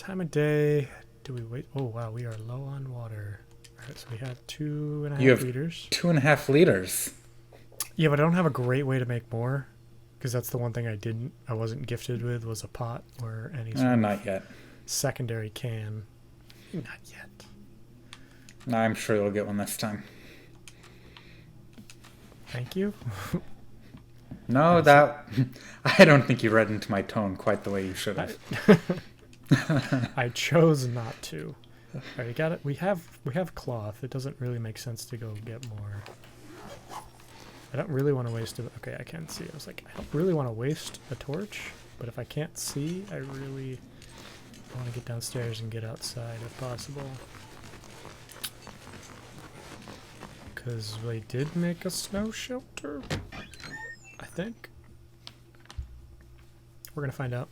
time of day do we wait? Oh, wow, we are low on water. All right, so we have 2.5 liters. 2.5 liters. Yeah, but I don't have a great way to make more, because that's the one thing I wasn't gifted with, was a pot or any sort Not of yet. secondary can. Not yet. I'm sure you'll get one this time. Thank you. No, I don't think you read into my tone quite the way you should have. I chose not to. All right, you got it. We have cloth. It doesn't really make sense to go get more. I don't really want to waste it. Okay, I can see. I was like, I don't really want to waste a torch, but if I can't see, I really want to get downstairs and get outside if possible. Because they did make a snow shelter, I think. We're going to find out.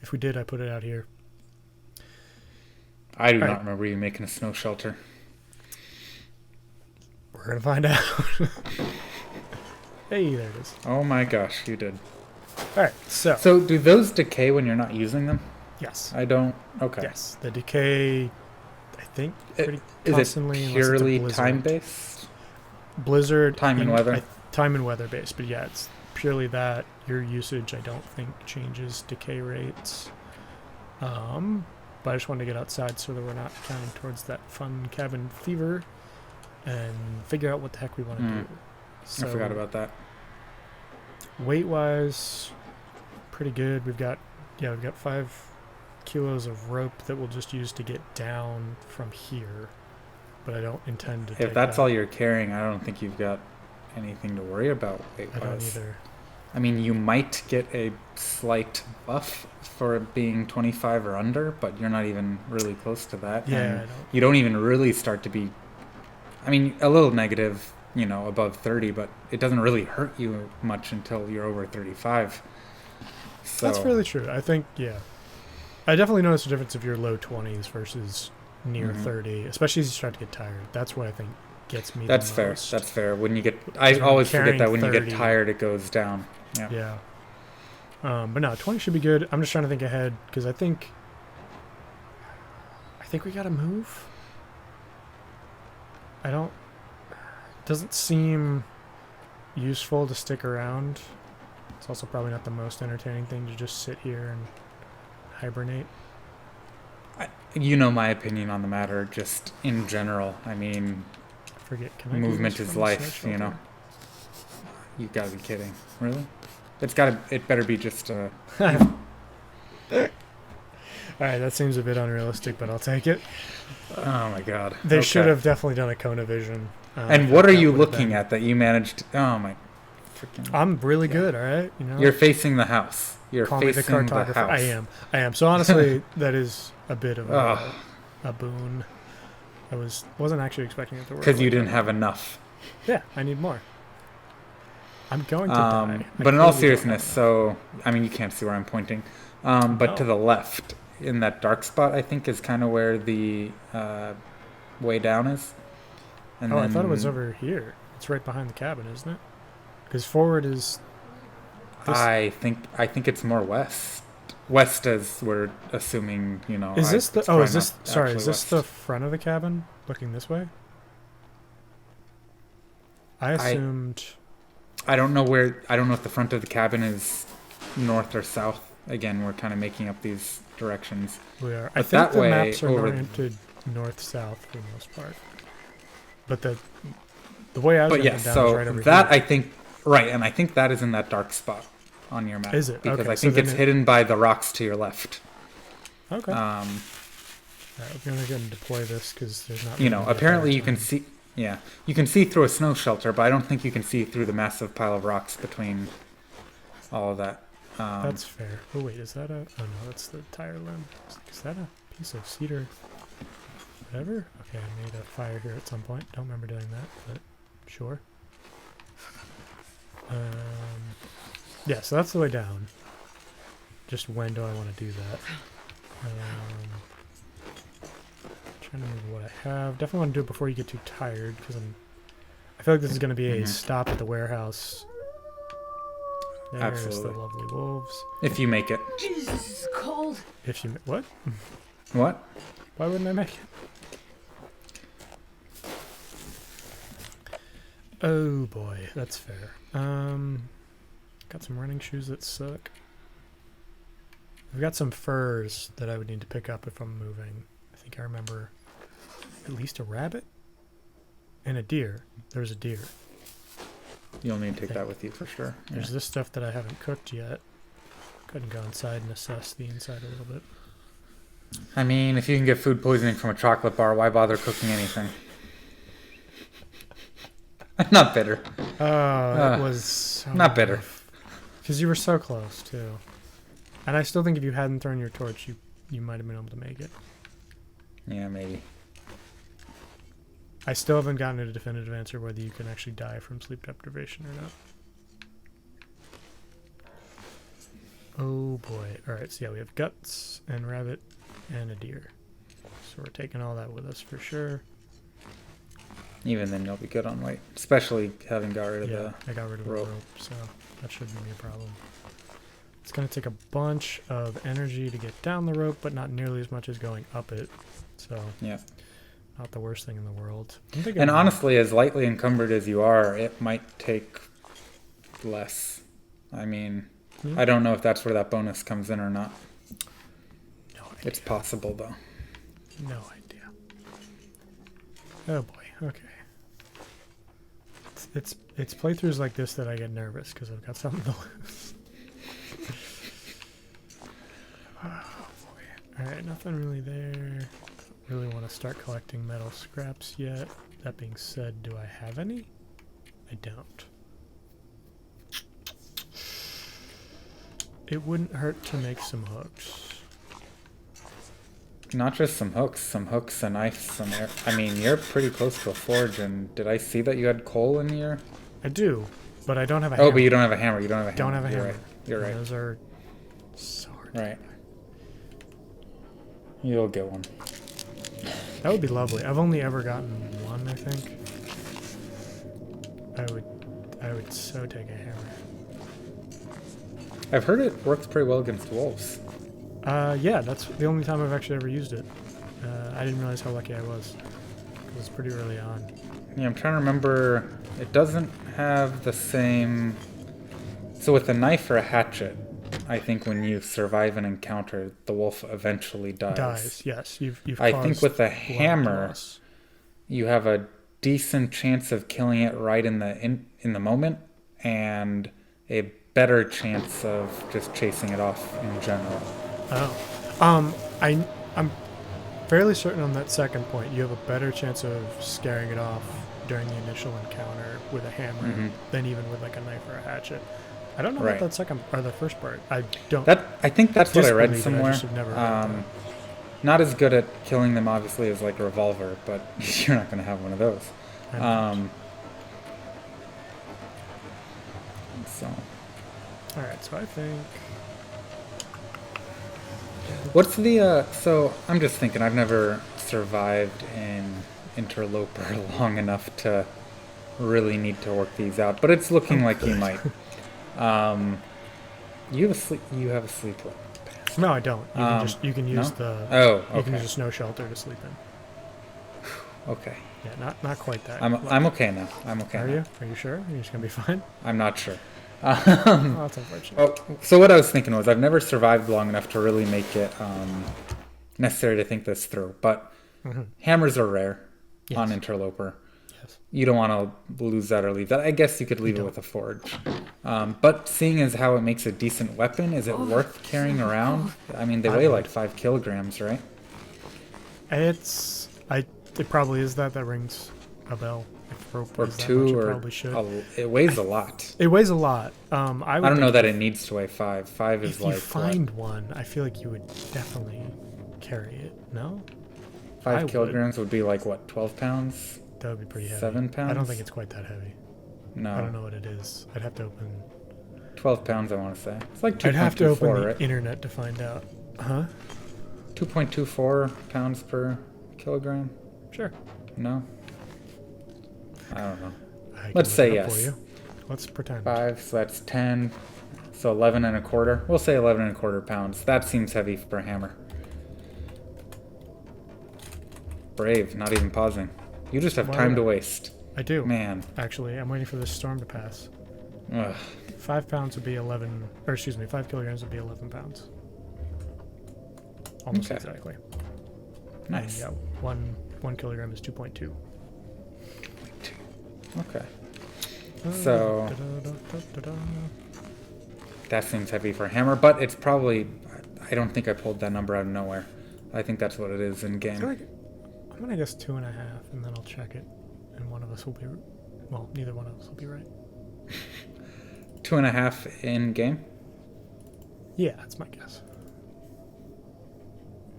If we did, I put it out here. I do not remember you making a snow shelter. We're going to find out. Hey, there it is. Oh my gosh, you did. Alright, so. So do those decay when you're not using them? Yes. I don't. Okay. Yes, the decay, I think, pretty Is constantly. it purely time-based? Blizzard. Time and weather? Time and weather based, but yeah, it's purely that. Your usage, I don't think, changes decay rates. But I just wanted to get outside so that we're not counting towards that fun cabin fever and figure out what the heck we want to do. So, I forgot about that. Weight-wise, pretty good. We've got 5 kilos of rope that we'll just use to get down from here. But I don't intend to take If that's that. all you're carrying, I don't think you've got anything to worry about weight-wise. I don't either. I mean, you might get a slight buff for it being 25 or under, but you're not even really close to that. Yeah, and you don't even really start to be, I mean, a little negative, above 30, but it doesn't really hurt you much until you're over 35. So, that's really true. I think, yeah. I definitely notice a difference if you're low 20s versus near 30, especially as you start to get tired. That's what I think gets me That's the fair. most. That's fair. When you get, I always forget that when you get 30. tired, it goes down. Yeah. But no, 20 should be good. I'm just trying to think ahead because I think we gotta move. Doesn't seem useful to stick around. It's also probably not the most entertaining thing to just sit here and hibernate. My opinion on the matter, just in general. I mean, I forget. Can I movement is life, You gotta be kidding. Really? It better be just All right, that seems a bit unrealistic, but I'll take it. Oh my god. They should have definitely done a Kona vision. And what are you looking at that you managed? Oh my freaking. I'm really good, all right? You're facing the house. You're Call me the facing the cartographer. house. I am. So honestly, that is a bit of a boon. I wasn't actually expecting it to work. Because you didn't have enough. Yeah, I need more. I'm going to die. But in all seriousness, so I mean, you can't see where I'm pointing. But to the left, in that dark spot, I think is kind of where the way down is. And I thought it was over here. It's right behind the cabin, isn't it? Because forward is. I think it's more west. West, as we're assuming, Is this the? Oh, is this? Sorry, is this west. the front of the cabin, looking this way? I assumed. I don't know if the front of the cabin is north or south. Again, we're kind of making up these directions. We are. But I think that the way, maps are over oriented north-south for the most part. But the way I was written down is right over that here. I think right, and I think that is in that dark spot on your map. Is it? Because Okay, I so think then it's hidden by the rocks to your left. Okay. All right, we're gonna go and deploy this because there's not. really Apparently you time. can see. Yeah, you can see through a snow shelter, but I don't think you can see through the massive pile of rocks between all of that. That's fair. Oh wait, is that a? Oh no, that's the tire limb. Is that a piece of cedar? Whatever. Okay, I made a fire here at some point. Don't remember doing that, but sure. Yeah, so that's the way down. Just when do I want to do that? Trying to move what I have. Definitely want to do it before you get too tired, because I feel like this is going to be a stop at the warehouse. There's Absolutely. the lovely wolves. If you make it. Jesus, this is cold. If you what? What? Why wouldn't I make it? Oh boy, that's fair. Got some running shoes that suck. I've got some furs that I would need to pick up if I'm moving. I think I remember at least a rabbit and a deer. There was a deer. You'll need to take that with you for sure. There's this stuff that I haven't cooked yet. Couldn't go inside and assess the inside a little bit. I mean, if you can get food poisoning from a chocolate bar, why bother cooking anything? I'm not bitter. Oh, it was so Not bitter. Because you were so close, too. And I still think if you hadn't thrown your torch, you might have been able to make it. Yeah, maybe. I still haven't gotten a definitive answer whether you can actually die from sleep deprivation or not. Oh boy. Alright, so yeah, we have guts and rabbit and a deer. So we're taking all that with us for sure. Even then, you'll be good on weight. Especially having got rid of Yeah, I got rid of rope. the rope, so that shouldn't be a problem. It's going to take a bunch of energy to get down the rope, but not nearly as much as going up it. So, Yeah. not the worst thing in the world. And honestly, as lightly encumbered as you are, it might take less. I mean, I don't know if that's where that bonus comes in or not. No idea. It's possible, though. No idea. Oh boy. Okay. It's playthroughs like this that I get nervous because I've got something to lose. Oh boy. All right, nothing really there. Really want to start collecting metal scraps yet. That being said, do I have any? I don't. It wouldn't hurt to make some hooks. Not just some hooks, a knife, some air. I mean, you're pretty close to a forge, and did I see that you had coal in your... I do, but I don't have a hammer. Oh, but you don't have a hammer. You don't have a hammer. Don't have a You're hammer. right. You're right. Those are so hard. to Right. You'll get one. That would be lovely. I've only ever gotten one, I think. I would so take a hammer. I've heard it works pretty well against wolves. Yeah, that's the only time I've actually ever used it. I didn't realize how lucky I was. It was pretty early on. Yeah, I'm trying to remember. It doesn't have the same... So with a knife or a hatchet, I think when you survive an encounter, the wolf eventually dies. Yes. You've I think caused with a blood hammer, loss. you have a decent chance of killing it right in the moment, and a better chance of just chasing it off in general. Oh. I'm fairly certain on that second point, you have a better chance of scaring it off during the initial encounter with a hammer than even with like a knife or a hatchet. I don't know about that second or the first part. I don't. I think that's what I read disbelieve it, somewhere. I just have never read that. Not as good at killing them, obviously, as like a revolver, but you're not going to have one of those. So, All right, so I think what's the? So I'm just thinking. I've never survived in Interloper long enough to really need to work these out, but it's looking like you might. You have a sleep rope. no, I don't. You can use no? the Oh, you can okay. use a snow shelter to sleep in. Okay. Yeah, not quite that. I'm okay now. I'm okay. Are now. you? Are you sure? You're just gonna be fine. I'm not sure. Oh, that's unfortunate. Oh, so what I was thinking was I've never survived long enough to really make it necessary to think this through. But hammers are rare on Interloper. Yes. You don't want to lose that or leave that. I guess you could leave it with a forge. But seeing as how it makes a decent weapon, is it worth carrying around? I mean, they weigh like 5 kilograms, right? It probably is that rings a bell. If rope Or weighs that much, 2, it or probably should. it weighs a lot. It weighs a lot. I don't know that it needs to weigh 5. 5 is If like you find one, I feel like you would definitely carry it. No? 5 kilograms would be like what, 12 pounds? That would be pretty heavy. 7 pounds? I don't think it's quite that heavy. No. I don't know what it is. I'd have to open. 12 pounds, I want to say. It's like 2.24, I'd have to open the right? internet to find out. Huh? 2.24 pounds per kilogram? Sure. No? I don't know. I can Let's look say it up for yes. you. Let's pretend. 5, so that's 10. So 11 and a quarter. We'll say 11 and a quarter pounds. That seems heavy for a hammer. Brave, not even pausing. You just have time to waste. I do. Man. Actually, I'm waiting for this storm to pass. Ugh. 5 pounds would be 11, or excuse me, 5 kilograms would be 11 pounds. Almost exactly. Nice. And yeah, one kilogram is 2.2. Okay. So that seems heavy for a hammer, but it's probably, I don't think I pulled that number out of nowhere. I think that's what it is in game. I'm gonna guess 2.5, and then I'll check it, and one of us will be, well, neither one of us will be right. 2.5 in game? Yeah, that's my guess.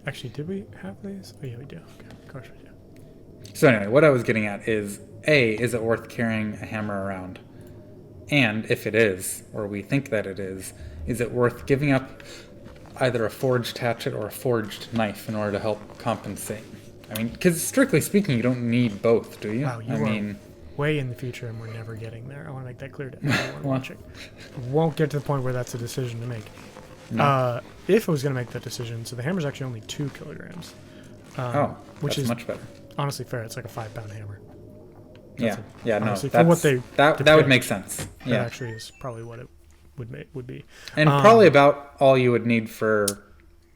Actually, did we have these? Oh yeah, we do. Okay, of course we do. So anyway, what I was getting at is, A, is it worth carrying a hammer around? And if it is, or we think that it is it worth giving up either a forged hatchet or a forged knife in order to help compensate? I mean, because strictly speaking, you don't need both, do you? Wow, you are way in the future, and we're never getting there. I want to make that clear to everyone watching. Won't get to the point where that's a decision to make. No. If I was going to make that decision, so the hammer's actually only 2 kilograms. Which is much better. Honestly fair. It's like a 5-pound hammer. That would make sense. That actually is probably what it would be. And probably about all you would need for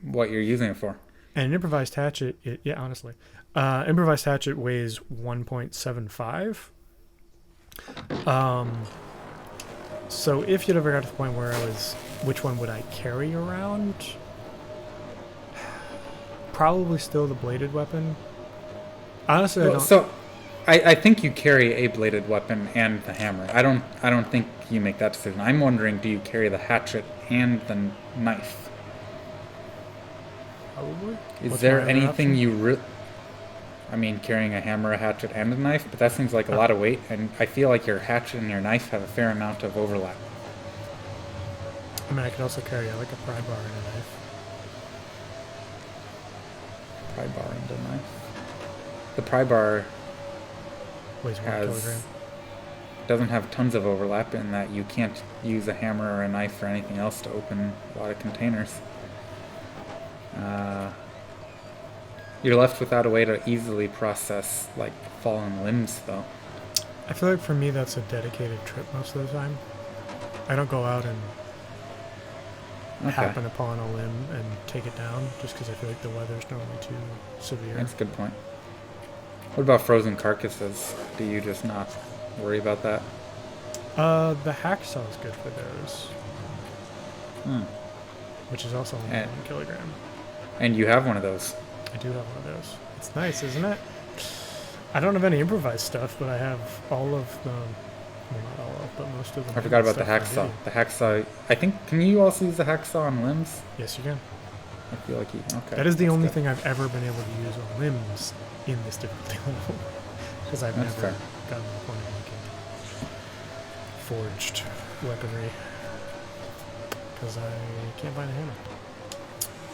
what you're using it for. And an improvised hatchet, honestly. Improvised hatchet weighs 1.75. So if you'd ever got to the point where which one would I carry around? Probably still the bladed weapon. Honestly, I don't. So, I think you carry a bladed weapon and the hammer. I don't think you make that decision. I'm wondering, do you carry the hatchet and the knife? Probably. Is there anything you I mean, carrying a hammer, a hatchet, and a knife, but that seems like a lot of weight, and I feel like your hatchet and your knife have a fair amount of overlap. I mean, I could also carry like a pry bar and a knife. Pry bar and a knife? The pry bar weighs 1 kilogram. Doesn't have tons of overlap in that you can't use a hammer or a knife or anything else to open a lot of containers. You're left without a way to easily process, like, fallen limbs, though. I feel like for me that's a dedicated trip most of the time. I don't go out and happen upon a limb and take it down just because I feel like the weather's normally too severe. That's a good point. What about frozen carcasses? Do you just not worry about that? The hacksaw is good for those. Which is also only 1 kilogram. And you have one of those. I do have one of those. It's nice, isn't it? I don't have any improvised stuff, but I have all of the... Well, not all of, but most of them. I forgot about the hacksaw. The hacksaw... I think... Can you also use the hacksaw on limbs? Yes, you can. I feel like you... Okay. That is the only thing I've ever been able to use on limbs in this difficulty level. Because I've never gotten to the point of making forged weaponry. Because I can't find a hammer.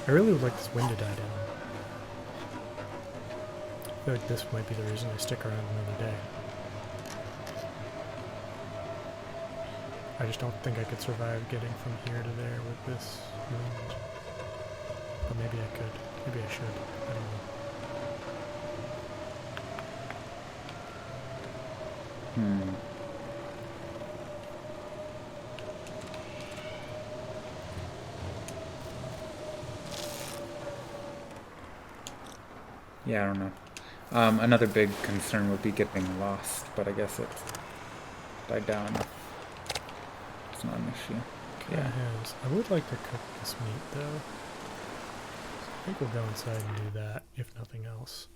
I really would like this wind to die down. I feel like this might be the reason I stick around another day. I just don't think I could survive getting from here to there with this wind. But maybe I could. Maybe I should. I don't know. Yeah, I don't know. Another big concern would be getting lost, but I guess it died down. It's not an issue. Yeah, it has. I would like to cook this meat, though. I think we'll go inside and do that, if nothing else.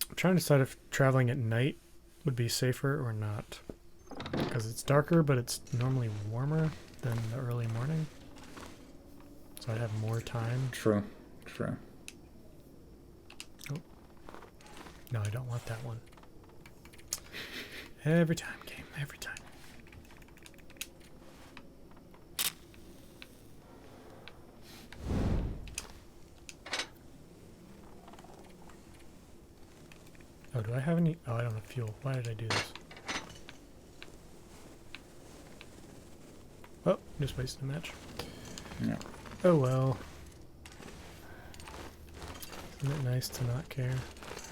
I'm trying to decide if traveling at night would be safer or not. Because it's darker, but it's normally warmer than the early morning. So I'd have more time. True. Oh. No, I don't want that one. Every time, game. Every time. Oh, do I have any? Oh, I don't have fuel. Why did I do this? Oh, just wasted a match. Yeah. Oh well. Isn't it nice to not care?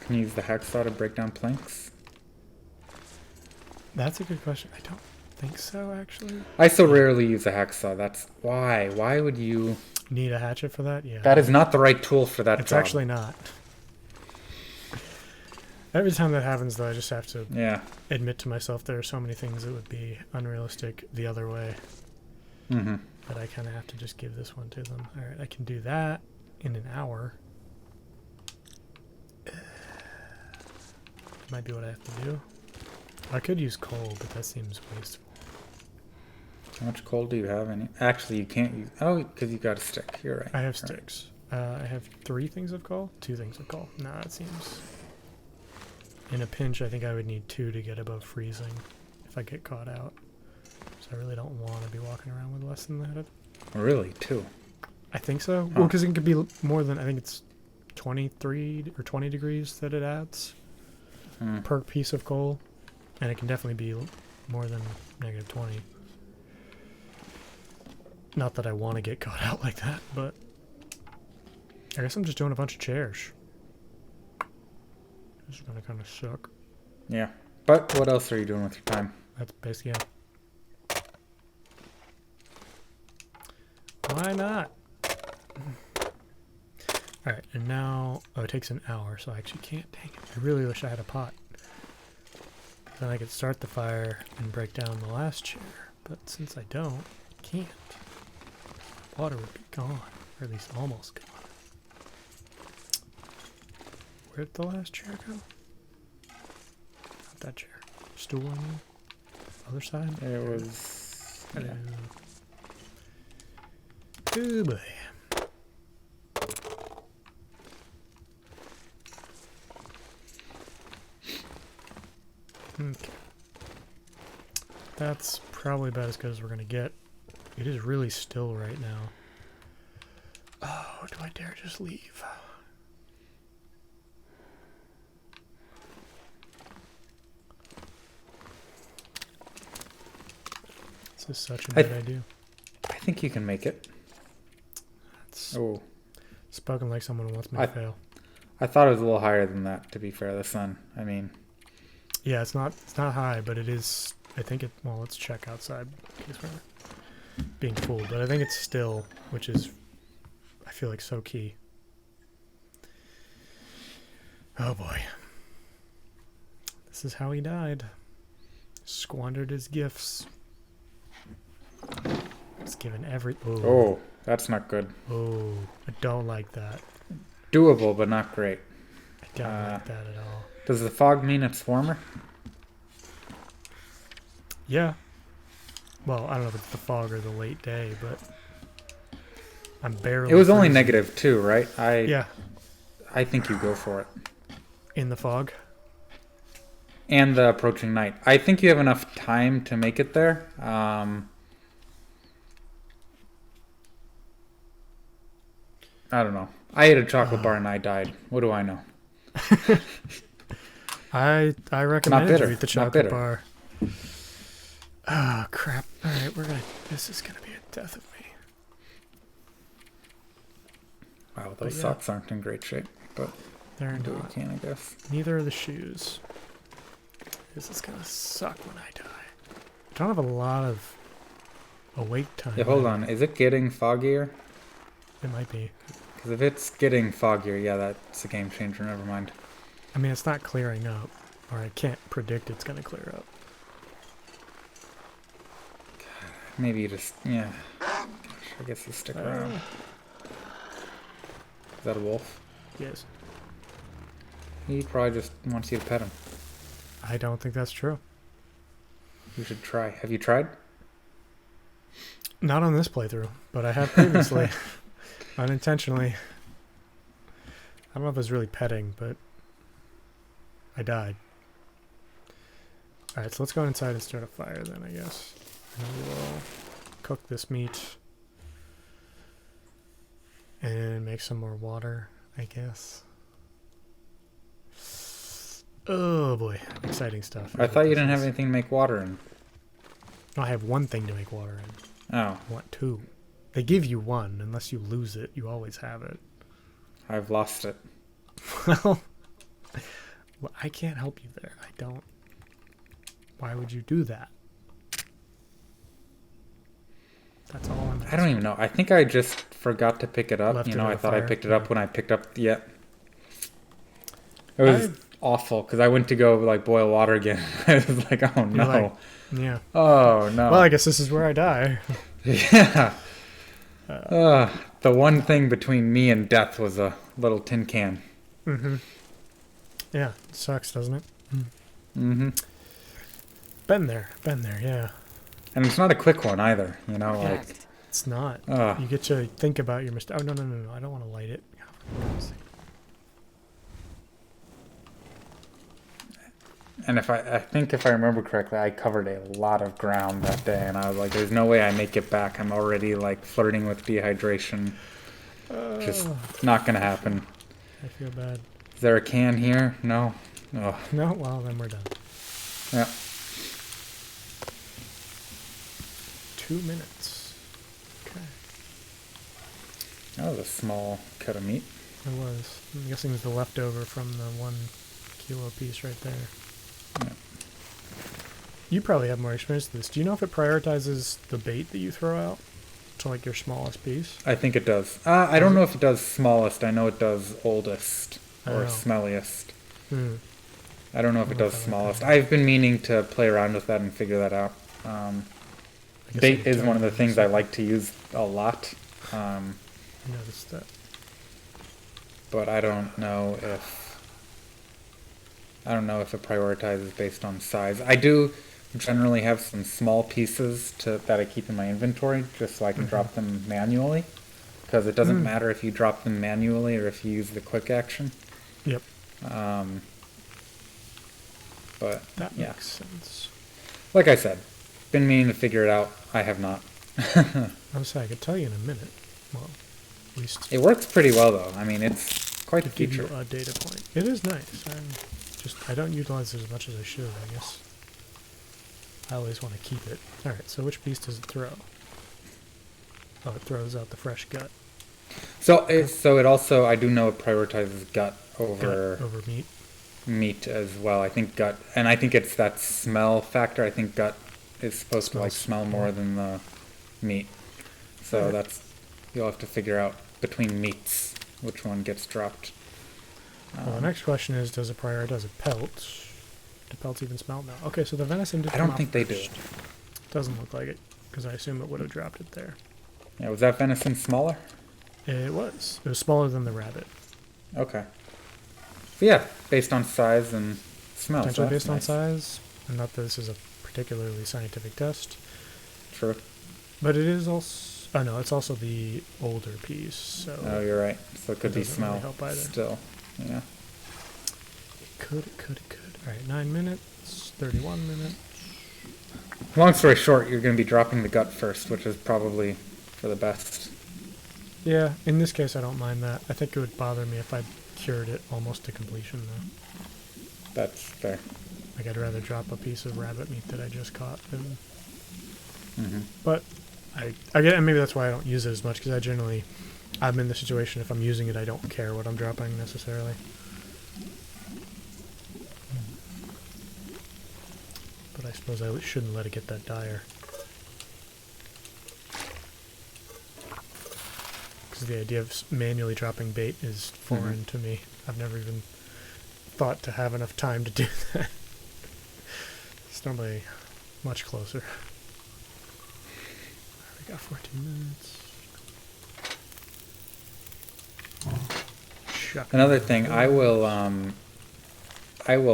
Can you use the hacksaw to break down planks? That's a good question. I don't think so, actually. I so rarely use a hacksaw. That's why. Why would you... Need a hatchet for that? Yeah. That is not the right tool for that It's job. actually not. Every time that happens, though, I just have to admit to myself there are so many things that would be unrealistic the other way. Mm-hmm. That I kind of have to just give this one to them. Alright, I can do that in an hour. Might be what I have to do. I could use coal, but that seems wasteful. How much coal do you have? Actually, you can't use... Oh, because you got a stick. You're right. I have sticks. I have 3 things of coal? 2 things of coal. No, that seems... In a pinch, I think I would need 2 to get above freezing if I get caught out. So I really don't want to be walking around with less than that. Really? 2? I think so. Huh. Well, because it could be more than... I think it's 23 or 20 degrees that it adds per piece of coal. And it can definitely be more than negative 20. Not that I want to get caught out like that, but I guess I'm just doing a bunch of chairs. This is gonna kind of suck. Yeah. But what else are you doing with your time? That's basically it. Why not? Alright, and now... Oh, it takes an hour, so I actually can't. Dang it. I really wish I had a pot. Then I could start the fire and break down the last chair. But since I don't, I can't. Water would be gone. Or at least almost gone. Where'd the last chair go? Not that chair. Stool, I mean. Other side? It was... Hello. Oh boy. Okay. That's probably about as good as we're gonna get. It is really still right now. Oh, do I dare just leave? This is such a bad idea. I think you can make it. That's spoken like someone who wants me to fail. I thought it was a little higher than that, to be fair. The sun. I mean... Yeah, it's not high, but it is... I think it... Well, let's check outside in case we're being fooled. But I think it's still, which is... I feel like so key. Oh boy. This is how he died. Squandered his gifts. It's given every... Oh, that's not good. Oh, I don't like that. Doable, but not great. I don't like that at all. Does the fog mean it's warmer? Yeah. Well, I don't know if it's the fog or the late day, but I'm barely... It was only freezing. -2, right? Yeah. I think you go for it. In the fog? And the approaching night. I think you have enough time to make it there. I don't know. I ate a chocolate bar and I died. What do I know? I recommend bitter. you eat the chocolate bar. Oh, crap. Alright, this is gonna be a death of me. Wow, those socks aren't in great shape, but they're do not. what we can, I guess. Neither are the shoes. This is gonna suck when I die. I don't have a lot of awake time. Yeah, hold on. Is it getting foggier? It might be. Because if it's getting foggier, yeah, that's a game changer. Never mind. I mean, it's not clearing up. Or I can't predict it's gonna clear up. Maybe you just... Yeah. Gosh, I guess you stick around. Is that a wolf? Yes. He probably just wants you to pet him. I don't think that's true. You should try. Have you tried? Not on this playthrough, but I have previously. Unintentionally. I don't know if it was really petting, but I died. Alright, so let's go inside and start a fire then, I guess. And we'll cook this meat. And make some more water, I guess. Oh boy, exciting stuff. I thought you didn't have anything to make water in. No, I have one thing to make water in. Oh, I want 2. They give you 1. Unless you lose it, you always have it. I've lost it. Well, I can't help you there. I don't. Why would you do that? That's all I'm asking. I don't even know. I think I just forgot to pick it up. Left it I in the thought I fire? picked it up when I picked up. Yeah. It was awful because I went to go like boil water again. I was like, oh no. like, yeah. Oh no. Well, I guess this is where I die. Yeah. The one thing between me and death was a little tin can. Mm-hmm. Yeah, it sucks, doesn't it? Mm-hmm. Been there, yeah. And it's not a quick one either, like... It's not. You get to think about your mistake. Oh, no, I don't want to light it. And I think if I remember correctly, I covered a lot of ground that day, and I was like, there's no way I make it back. I'm already, like, flirting with dehydration. Just not gonna happen. I feel bad. Is there a can here? No? Oh. No? Well, then we're done. Yeah. 2 minutes. Okay. That was a small cut of meat. It was. I'm guessing it was the leftover from the 1 kilo piece right there. Yeah. You probably have more experience with this. Do you know if it prioritizes the bait that you throw out to like your smallest piece? I think it does. I don't know if it does smallest. I know it does oldest or Oh. smelliest. Hmm. I don't know if it does smallest. I've been meaning to play around with that and figure that out. Bait is one of the things I like to use a lot. I noticed that. But I don't know if it prioritizes based on size. I do generally have some small pieces that I keep in my inventory just so I can drop them manually, because it doesn't matter if you drop them manually or if you use the quick action. Yep. But That yeah, makes sense. like I said, been meaning to figure it out. I have not. I'm sorry, I could tell you in a minute. Well, at least It works pretty well though. I mean, it's quite a give you feature. a data point. It is nice. I don't utilize it as much as I should, I guess. I always want to keep it. Alright, so which piece does it throw? Oh, it throws out the fresh gut. So it also, I do know it prioritizes gut over Meat. meat as well. I think gut, and I think it's that smell factor. I think gut is supposed to like smell more than the meat. So you'll have to figure out between meats which one gets dropped. Well, the next question is, does it prioritize a pelt? Do pelts even smell? No. Okay, so the venison did I don't think they do. Doesn't look like it, because I assume it would have dropped it there. Yeah, was that venison smaller? It was. It was smaller than the rabbit. Okay. So yeah, based on size and smell. Potentially So based on nice. size. And not that this is a particularly scientific test. True. But it is also... Oh, no, it's also the older piece, so... Oh, you're right. So it could That be doesn't smell really help either. still. Yeah. It could. Alright, 9 minutes, 31 minutes. Long story short, you're going to be dropping the gut first, which is probably for the best. Yeah, in this case I don't mind that. I think it would bother me if I cured it almost to completion, though. That's fair. Like, I'd rather drop a piece of rabbit meat that I just caught than... Mm-hmm. But I get, and maybe that's why I don't use it as much, because I'm in the situation, if I'm using it, I don't care what I'm dropping necessarily. But I suppose I shouldn't let it get that dire. Because the idea of manually dropping bait is foreign to me. I've never even thought to have enough time to do that. It's normally much closer. We got 14 minutes. Another thing, I will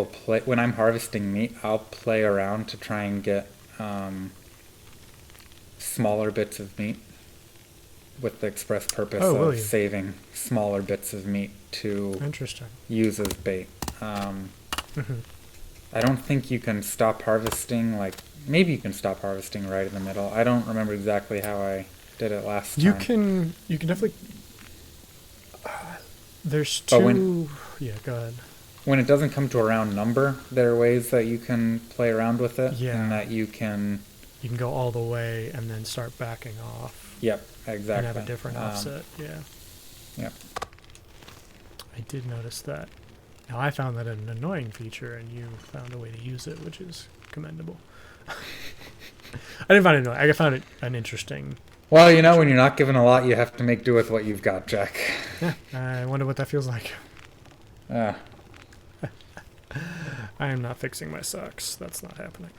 play when I'm harvesting meat. I'll play around to try and get smaller bits of meat, with the express purpose of saving smaller bits of meat to use as bait. I don't think you can stop harvesting. Like, maybe you can stop harvesting right in the middle. I don't remember exactly how I did it last time. You can definitely. There's two. Yeah, go ahead. When it doesn't come to a round number, there are ways that you can play around with it, and that you can you can go all the way and then start backing off Yep, exactly. and have a different offset. Yeah. Yep. I did notice that. Now I found that an annoying feature, and you found a way to use it, which is commendable. I didn't find it annoying. I found it an interesting. Well, you know, when you're not given a lot, you have to make do with what you've got, Jack. Yeah, I wonder what that feels like. Uh, I am not fixing my socks. That's not happening.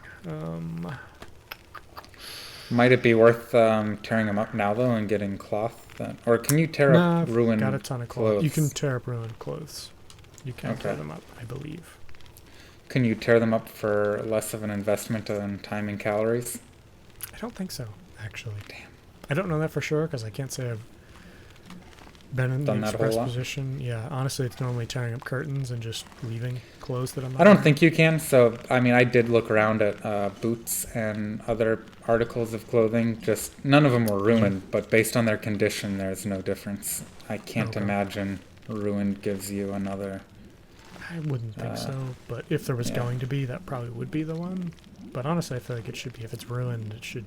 Might it be worth tearing them up now, though, and getting cloth? Or can you tear up ruined got a ton of clothes. clothes? You can tear up ruined clothes. You can tear Okay. them up, I believe. Can you tear them up for less of an investment in time and calories? I don't think so, actually. Damn. I don't know that for sure because I can't say I've been in Done the that a whole express lot? position. Yeah, honestly, it's normally tearing up curtains and just leaving clothes that I'm not I don't wearing. think you can. So, I mean, I did look around at boots and other articles of clothing. Just none of them were ruined, but based on their condition, there's no difference. I can't Okay. imagine ruined gives you another. I wouldn't think so, but if there was yeah. going to be, that probably would be the one. But honestly, I feel like it should be. If it's ruined, it should.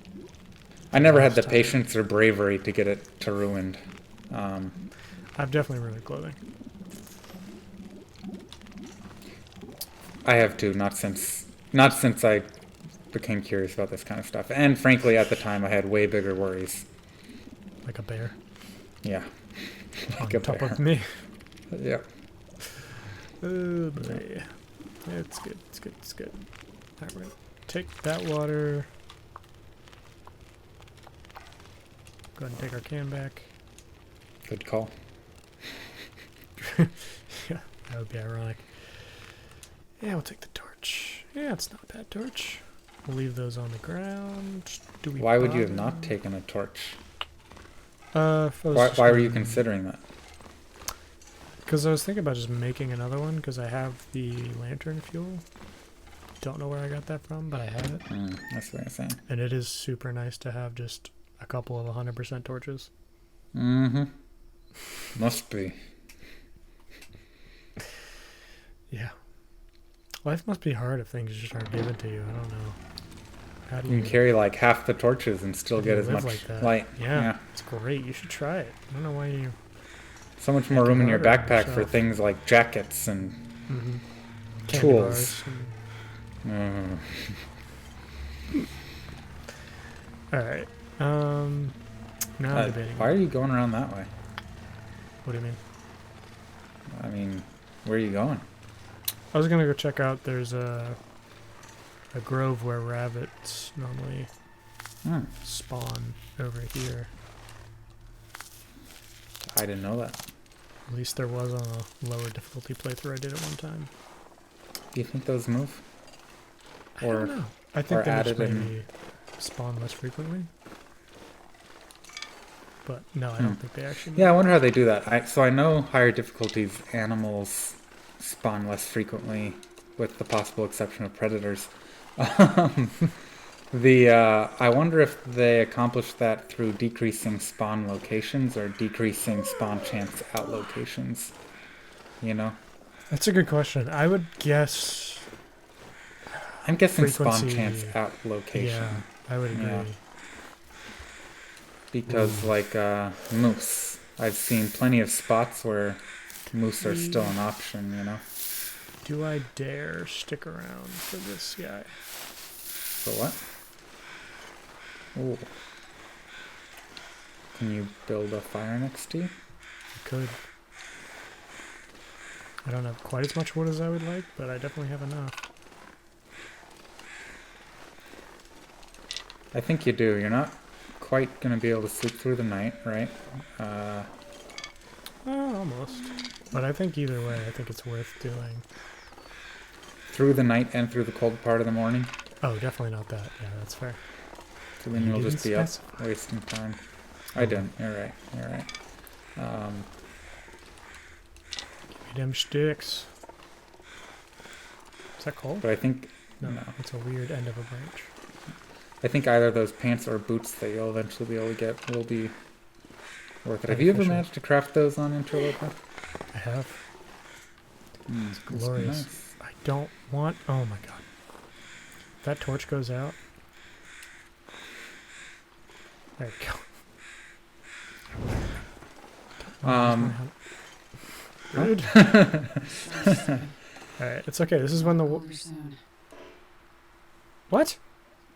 I never had the Last time. patience or bravery to get it to ruined. I've definitely ruined clothing. I have too, not since I became curious about this kind of stuff. And frankly, at the time, I had way bigger worries. Like a bear Yeah. on Like a top bear. of me. Yeah. Oh boy. It's good, it's good, it's good. Alright, we're gonna take that water. Go ahead and take our can back. Good call. Yeah, that would be ironic. Yeah, we'll take the torch. Yeah, it's not a bad torch. We'll leave those on the ground. Do we Why would you have bother? not taken a torch? Why Why were you considering that? Because I was thinking about just making another one, because I have the lantern fuel. Don't know where I got that from, but I have it. That's what I'm saying. And it is super nice to have just a couple of 100% torches. Mm-hmm. Must be. Yeah. Life must be hard if things just aren't given to you. I don't know. How do You you can carry like half the torches and still how do get you as live much like that? light. Yeah, it's great. You should try it. I don't know why you... So much more Make it room in your harder on backpack for yourself. things like jackets and Mm-hmm. Candy tools. bars and- Alright. Now I'm debating. why are you going around that way? What do you mean? I mean, where are you going? I was gonna go check out, there's a grove where rabbits normally spawn over here. I didn't know that. At least there was on a lower difficulty playthrough I did at one time. Do you think those move? I don't know. I think or they just added in- maybe spawn less frequently. But no, I don't think they actually Yeah, I wonder how they do that. So I know higher difficulties animals spawn less frequently, with the possible exception of predators. I wonder if they accomplish that through decreasing spawn locations or decreasing spawn chance at locations. You know, That's a good question. I would guess... I'm guessing spawn Frequency. chance at location. Yeah, I would agree. Yeah. Because like moose, I've seen plenty of spots where moose are still an option. You know. Do I dare stick around for this guy? For what? Ooh. Can you build a fire next to you? I could. I don't have quite as much wood as I would like, but I definitely have enough. I think you do. You're not quite going to be able to sleep through the night, right? Almost. But I think either way, I think it's worth doing. Through the night and through the cold part of the morning. Oh, definitely not that. Yeah, that's fair. So then You you'll didn't just be up specify. wasting time. I didn't. You're right. You're right. Give me them sticks. Is that cold? But I think No, no. it's a weird end of a branch. I think either those pants or boots that you'll eventually be able to get will be worth it. Have you ever Beneficial. managed to craft those on Interloper? I have. It's Glorious. Nice. I don't want... Oh my god. If that torch goes out, There you go. Huh? Rude. Alright, it's okay. This is when the... What?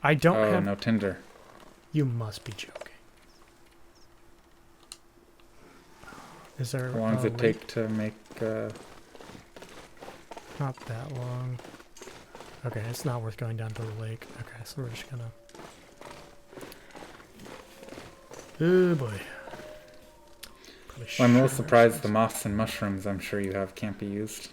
I don't Oh, have... no Tinder. You must be joking. Is there... How long does it take to make... Not that long. Okay, it's not worth going down to the lake. Okay, so we're just gonna... Oh boy. Well, I'm a little surprised the moss and mushrooms I'm sure you have can't be used.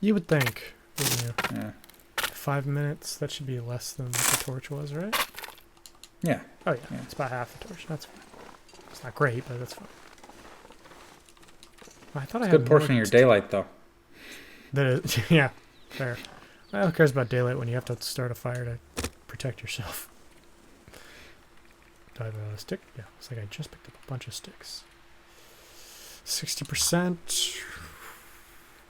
You would think, wouldn't you? Yeah. 5 minutes, that should be less than what the torch was, right? Yeah. Oh yeah, it's about half the torch. That's fine. It's not great, but that's fine. I thought I had Good portion of your daylight, though. That is, yeah, fair. Well, who cares about daylight when you have to start a fire to protect yourself? Do I have a stick? Yeah, looks like I just picked up a bunch of sticks. 60%.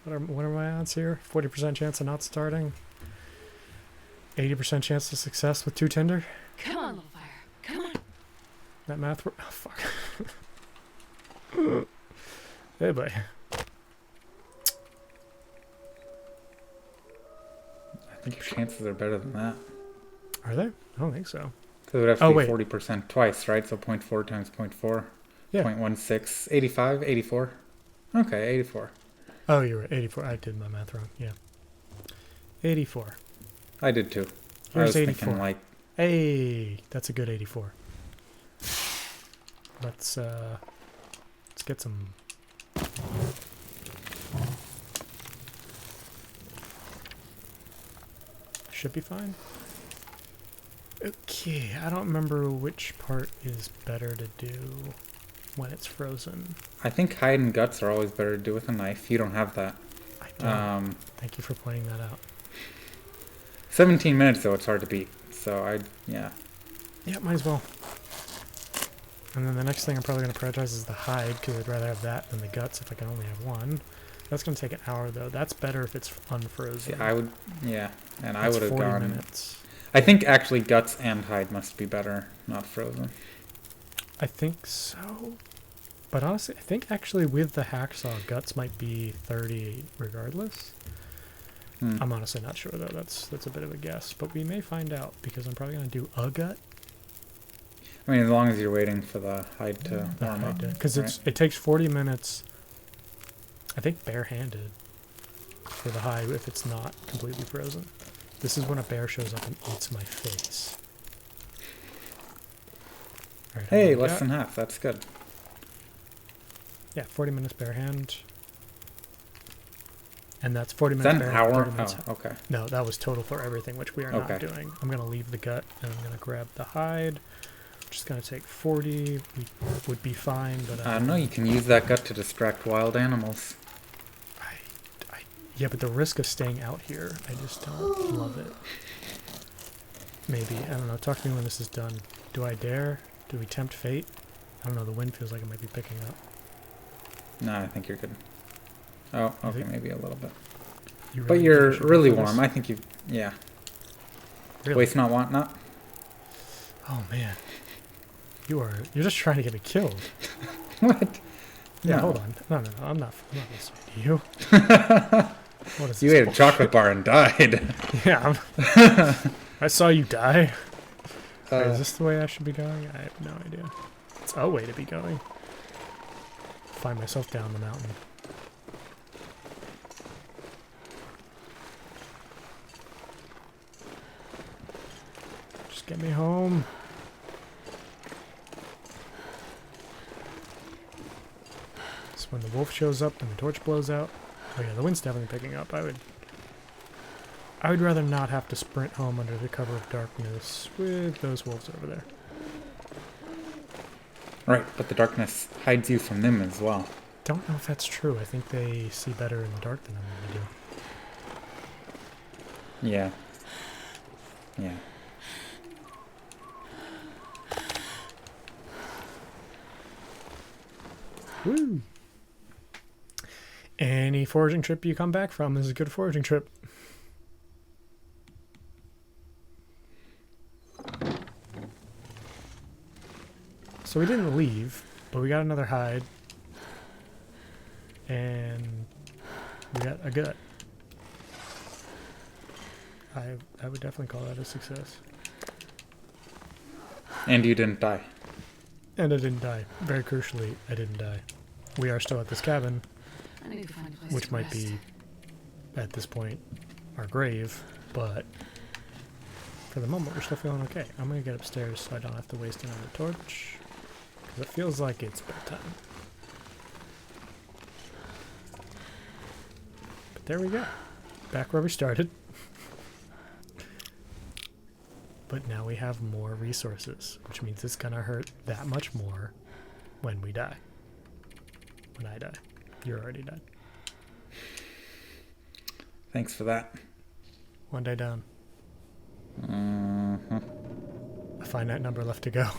What are my odds here? 40% chance of not starting. 80% chance of success with 2 tinder. Come on, little fire. Come on. That math. Oh fuck. Hey, boy. I think your chances are better than that. Are they? I don't think so. Because it would have Oh, to be wait. 40% twice, right? So 0.4 times 0.4. Yeah. 0.16. 85? 84? Okay, 84. Oh, you're right. 84. I did my math wrong. Yeah. 84. I did too. I Here's was 84. thinking like... Hey, that's a good 84. Let's get some. Should be fine. Okay, I don't remember which part is better to do when it's frozen. I think hide and guts are always better to do with a knife. You don't have that. I don't. Thank you for pointing that out. 17 minutes though, it's hard to beat. So yeah. Yeah, might as well. And then the next thing I'm probably going to prioritize is the hide, because I'd rather have that than the guts if I can only have one. That's going to take an hour, though. That's better if it's unfrozen. See, I would, yeah, and I That's would have 40 gone. minutes. I think actually guts and hide must be better, not frozen. I think so. But honestly, I think actually with the hacksaw, guts might be 30 regardless. I'm honestly not sure, though. That's a bit of a guess. But we may find out, because I'm probably going to do a gut. I mean, as long as you're waiting for the hide to warm up. Because right? it takes 40 minutes, I think barehanded, for the hide if it's not completely frozen. This is when a bear shows up and eats my face. All right, Hey, less than half. That's good. Yeah, 40 minutes bare hand. And that's 40 Is minutes that an bare hand, hour? 30 minutes Oh, okay. No, that was total for everything, which we are not Okay. doing. I'm going to leave the gut, and I'm going to grab the hide, which is going to take 40. We would be fine, but... No, you can use that gut to distract wild animals. Yeah, but the risk of staying out here, I just don't love it. Maybe. I don't know. Talk to me when this is done. Do I dare? Do we tempt fate? I don't know. The wind feels like it might be picking up. No, I think you're good. Oh, You okay, think- maybe a little bit. You But really you're think I should really go for this? warm. I think you, yeah. Really? Waste not, want not. Oh, man. You're just trying to get me killed. What? Yeah, No. hold on. No, I'm not listening to you. What is You this ate a bullshit? chocolate bar and died. Yeah, I saw you die. Wait, is this the way I should be going? I have no idea. It's a way to be going. Find myself down the mountain. Just get me home. So when the wolf shows up and the torch blows out. Oh yeah, the wind's definitely picking up. I would rather not have to sprint home under the cover of darkness with those wolves over there. Right, but the darkness hides you from them as well. Don't know if that's true. I think they see better in the dark than I do. Yeah. Yeah. Woo! Any foraging trip you come back from is a good foraging trip. So we didn't leave, but we got another hide. And we got a gut. I would definitely call that a success. And you didn't die. And I didn't die. Very crucially, I didn't die. We are still at this cabin, I need to find a place which to might rest. be, at this point, our grave, but for the moment, we're still feeling okay. I'm going to get upstairs so I don't have to waste another torch, because it feels like it's bedtime. But there we go. Back where we started. But now we have more resources, which means it's going to hurt that much more when we die. When I die. You're already dead. Thanks for that. One day down. Mm-hmm. A finite number left to go.